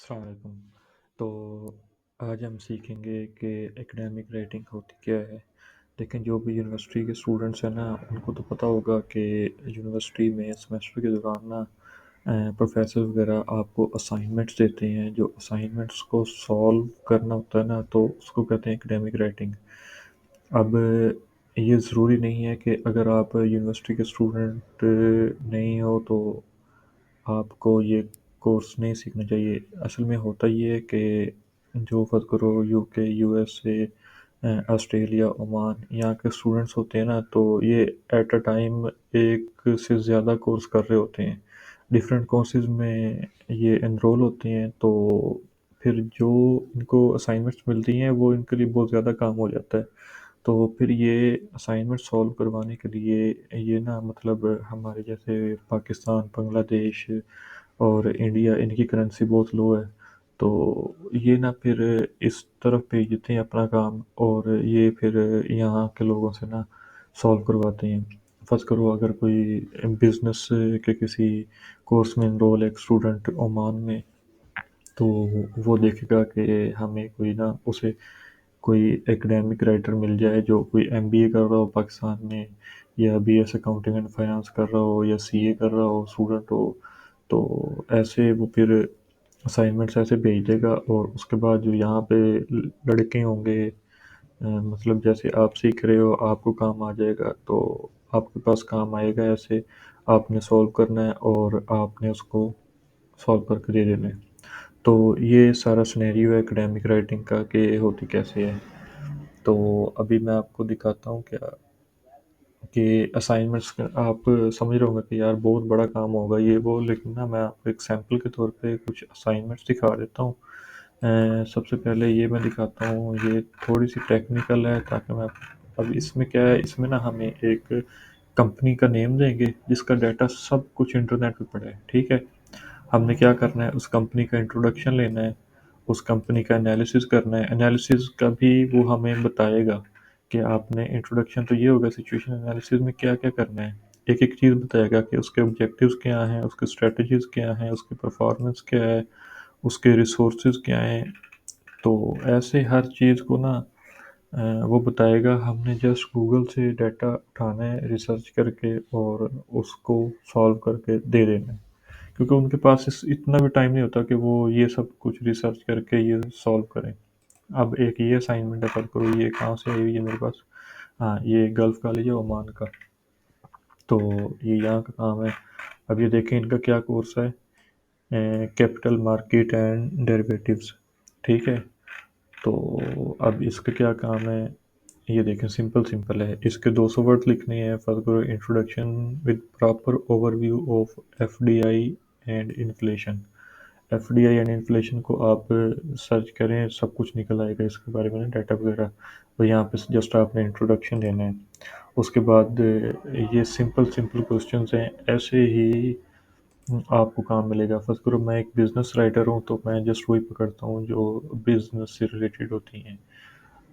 अस्सलाम वालेकुम। तो आज हम सीखेंगे कि एकेडमिक रेटिंग होती क्या है। लेकिन जो भी यूनिवर्सिटी के स्टूडेंट्स हैं ना, उनको तो पता होगा कि यूनिवर्सिटी में सेमेस्टर के दौरान ना प्रोफेसर वगैरह आपको असाइनमेंट्स देते हैं। जो असाइनमेंट्स को सॉल्व करना होता है ना, तो उसको कहते हैं एकेडमिक राइटिंग। अब ये ज़रूरी नहीं है कि अगर आप यूनिवर्सिटी के स्टूडेंट नहीं हो तो आपको ये कोर्स नहीं सीखना चाहिए। असल में होता ये है कि जो फ़र्ज़ करो यूके, यूएसए, ऑस्ट्रेलिया, ओमान यहाँ के स्टूडेंट्स होते हैं ना, तो ये एट अ टाइम एक से ज़्यादा कोर्स कर रहे होते हैं। डिफरेंट कोर्सेज़ में ये एनरोल होते हैं, तो फिर जो इनको असाइनमेंट्स मिलती हैं वो इनके लिए बहुत ज़्यादा काम हो जाता है। तो फिर ये असाइनमेंट सॉल्व करवाने के लिए ये ना मतलब हमारे जैसे पाकिस्तान, बांग्लादेश और इंडिया, इनकी करेंसी बहुत लो है। तो ये ना फिर इस तरफ भेज देते हैं अपना काम, और ये फिर यहाँ के लोगों से ना सॉल्व करवाते हैं। फ़र्ज़ करो अगर कोई बिज़नेस के किसी कोर्स में एनरोल है एक स्टूडेंट ओमान में, तो वो देखेगा कि हमें कोई ना उसे कोई एकेडमिक राइटर मिल जाए जो कोई एमबीए कर रहा हो पाकिस्तान में, या बीएस अकाउंटिंग एंड फाइनेंस कर रहा हो, या सीए कर रहा हो स्टूडेंट हो। तो ऐसे वो फिर असाइनमेंट्स ऐसे भेज देगा, और उसके बाद जो यहाँ पे लड़के होंगे, मतलब जैसे आप सीख रहे हो आपको काम आ जाएगा, तो आपके पास काम आएगा। ऐसे आपने सॉल्व करना है और आपने उसको सॉल्व करके दे देना है। तो ये सारा सिनेरियो है एकेडमिक राइटिंग का कि होती कैसे है। तो अभी मैं आपको दिखाता हूँ क्या कि असाइनमेंट्स आप समझ रहे होंगे कि यार बहुत बड़ा काम होगा ये वो, लेकिन ना मैं आपको एक सैम्पल के तौर पे कुछ असाइनमेंट्स दिखा देता हूँ। सबसे पहले ये मैं दिखाता हूँ, ये थोड़ी सी टेक्निकल है ताकि मैं अब इसमें क्या है, इसमें ना हमें एक कंपनी का नेम देंगे जिसका डाटा सब कुछ इंटरनेट पे पड़ा है, ठीक है। हमने क्या करना है, उस कंपनी का इंट्रोडक्शन लेना है, उस कंपनी का एनालिसिस करना है। एनालिसिस का भी वो हमें बताएगा कि आपने इंट्रोडक्शन तो ये होगा, सिचुएशन एनालिसिस में क्या-क्या करना है। एक-एक चीज़ बताएगा कि उसके ऑब्जेक्टिव्स क्या हैं, उसके स्ट्रैटेजीज़ क्या हैं, उसकी परफॉर्मेंस क्या है, उसके रिसोर्सेज़ क्या हैं। तो ऐसे हर चीज़ को ना वो बताएगा। हमने जस्ट गूगल से डाटा उठाना है रिसर्च करके, और उसको सॉल्व करके दे देना है। क्योंकि उनके पास इतना भी टाइम नहीं होता कि वो ये सब कुछ रिसर्च करके ये सॉल्व करें। अब एक ये असाइनमेंट है, पर करो ये कहाँ से आई हुई है मेरे पास। हाँ, ये गल्फ़ कॉलेज है ओमान का, तो ये यहाँ का काम है। अब ये देखें इनका क्या कोर्स है, कैपिटल मार्केट एंड डेरिवेटिव्स, ठीक है। तो अब इसका क्या काम है, ये देखें सिंपल सिंपल है। इसके 200 वर्ड लिखने हैं। फर्स्ट करो introduction with proper overview of FDI and inflation. FDI and inflation को आप सर्च करें, सब कुछ निकल आएगा इसके बारे में, डाटा वगैरह। तो यहाँ पे जस्ट आपने इंट्रोडक्शन देना है। उसके बाद ये सिंपल सिंपल क्वेश्चंस हैं, ऐसे ही आपको काम मिलेगा। फर्स्ट करो मैं एक बिजनेस राइटर हूँ, तो मैं जस्ट वही पकड़ता हूँ जो बिजनेस से रिलेटेड होती हैं।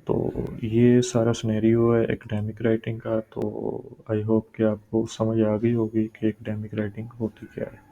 तो ये सारा सिनेरियो है एकेडमिक राइटिंग का। तो आई होप कि आपको समझ आ गई होगी कि एकेडमिक राइटिंग होती क्या है।